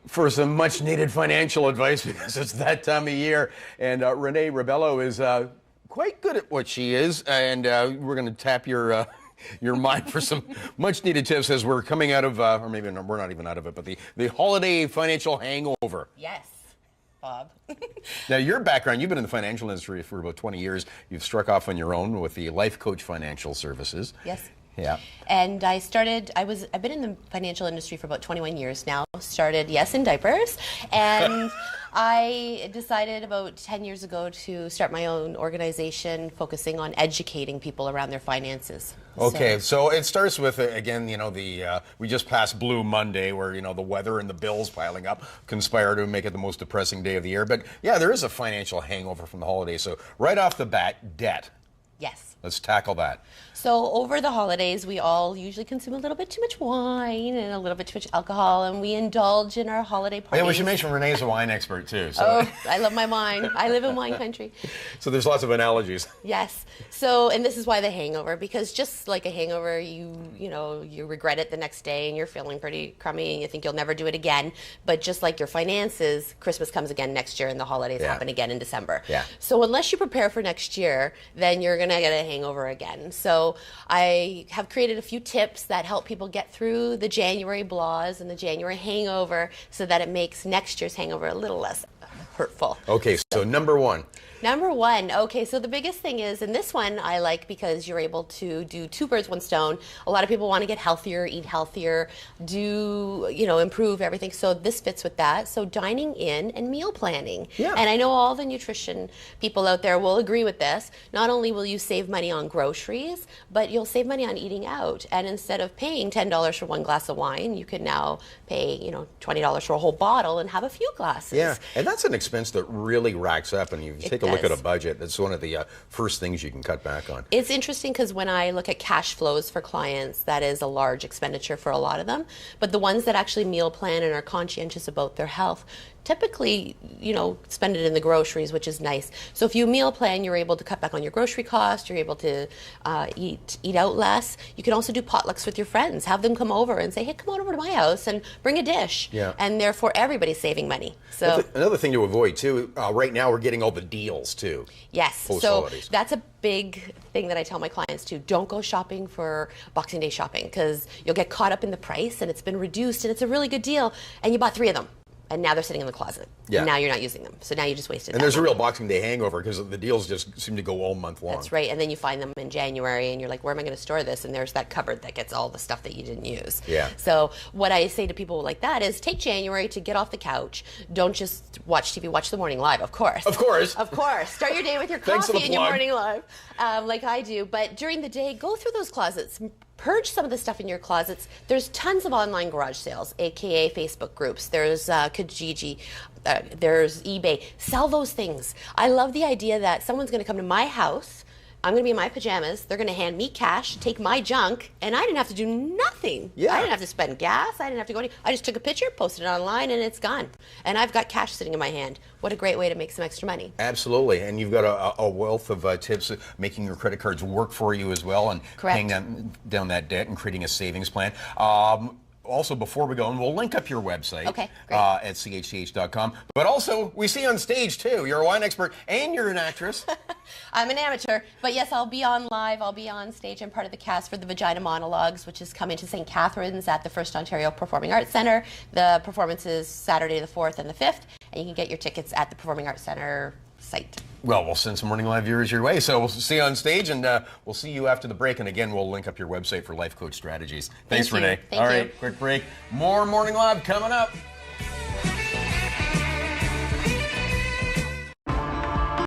for some much-needed financial advice because it's that time of year. And Renee Rebello is quite good at what she is, and we're going to tap your mind for some much-needed tips as we're coming out of, or maybe we're not even out of it, but the holiday financial hangover. Yes, Bob. Now, your background, you've been in the financial industry for about 20 years. You've struck off on your own with the Life Coach Financial Services. Yes. Yeah. And I've been in the financial industry for about 21 years now. Started, yes, in diapers. And I decided about 10 years ago to start my own organization focusing on educating people around their finances. Okay, so it starts with, again, we just passed Blue Monday where, the weather and the bills piling up conspire to make it the most depressing day of the year. But yeah, there is a financial hangover from the holidays. So right off the bat, debt. Yes. Let's tackle that. So over the holidays, we all usually consume a little bit too much wine and a little bit too much alcohol, and we indulge in our holiday parties. Yeah, we should mention Renee's a wine expert too. So. Oh, I love my wine. I live in wine country. So there's lots of analogies. Yes. So, and this is why the hangover, because just like a hangover, you regret it the next day and you're feeling pretty crummy and you think you'll never do it again. But just like your finances, Christmas comes again next year and the holidays happen again in December. Yeah. So unless you prepare for next year, then you're going to get a hangover again. So I have created a few tips that help people get through the January blahs and the January hangover so that it makes next year's hangover a little less hurtful. Okay, so number one. Number one, okay, so the biggest thing is, and this one I like because you're able to do two birds, one stone. A lot of people want to get healthier, eat healthier, improve everything. So this fits with that. So dining in and meal planning. Yeah. And I know all the nutrition people out there will agree with this. Not only will you save money on groceries, but you'll save money on eating out. And instead of paying $10 for one glass of wine, you can now pay, $20 for a whole bottle and have a few glasses. Yeah, and that's an expense that really racks up, and you take a look at a budget. That's one of the first things you can cut back on. It's interesting because when I look at cash flows for clients, that is a large expenditure for a lot of them. But the ones that actually meal plan and are conscientious about their health typically, spend it in the groceries, which is nice. So if you meal plan, you're able to cut back on your grocery cost. You're able to eat out less. You can also do potlucks with your friends. Have them come over and say, hey, come on over to my house and bring a dish. Yeah. And therefore, everybody's saving money. So another thing to avoid, too, right now we're getting all the deals, too. Yes. So that's a big thing that I tell my clients, too. Don't go shopping for Boxing Day shopping because you'll get caught up in the price and it's been reduced and it's a really good deal and you bought 3 of them. And now they're sitting in the closet. Yeah. And now you're not using them. So now you just wasted. And there's a real Boxing Day hangover because the deals just seem to go all month long. That's right. And then you find them in January and you're like, where am I going to store this? And there's that cupboard that gets all the stuff that you didn't use. Yeah. So what I say to people like that is take January to get off the couch. Don't just watch TV. Watch the morning live, of course. Of course. Of course. Start your day with your coffee and your morning live, like I do. But during the day, go through those closets. Purge some of the stuff in your closets. There's tons of online garage sales, aka Facebook groups. There's Kijiji, there's eBay. Sell those things. I love the idea that someone's going to come to my house. I'm going to be in my pajamas. They're going to hand me cash, take my junk, and I didn't have to do nothing. Yeah. I didn't have to spend gas. I didn't have to go anywhere. I just took a picture, posted it online, and it's gone. And I've got cash sitting in my hand. What a great way to make some extra money. Absolutely. And you've got a wealth of tips making your credit cards work for you as well and paying down that debt and creating a savings plan. Also, before we go, and we'll link up your website at chth.com. But also, we see on stage, too. You're a wine expert and you're an actress. I'm an amateur. But yes, I'll be on live. I'll be on stage. I'm part of the cast for the Vagina Monologues, which is coming to St. Catharines at the First Ontario Performing Arts Centre. The performance is Saturday the 4th and the 5th. And you can get your tickets at the Performing Arts Centre site. Well, we'll send some Morning Live viewers your way. So we'll see you on stage, and we'll see you after the break. And again, we'll link up your website for Life Coach Strategies. Thanks, Renee. Thank you. All right, quick break. More Morning Live coming up.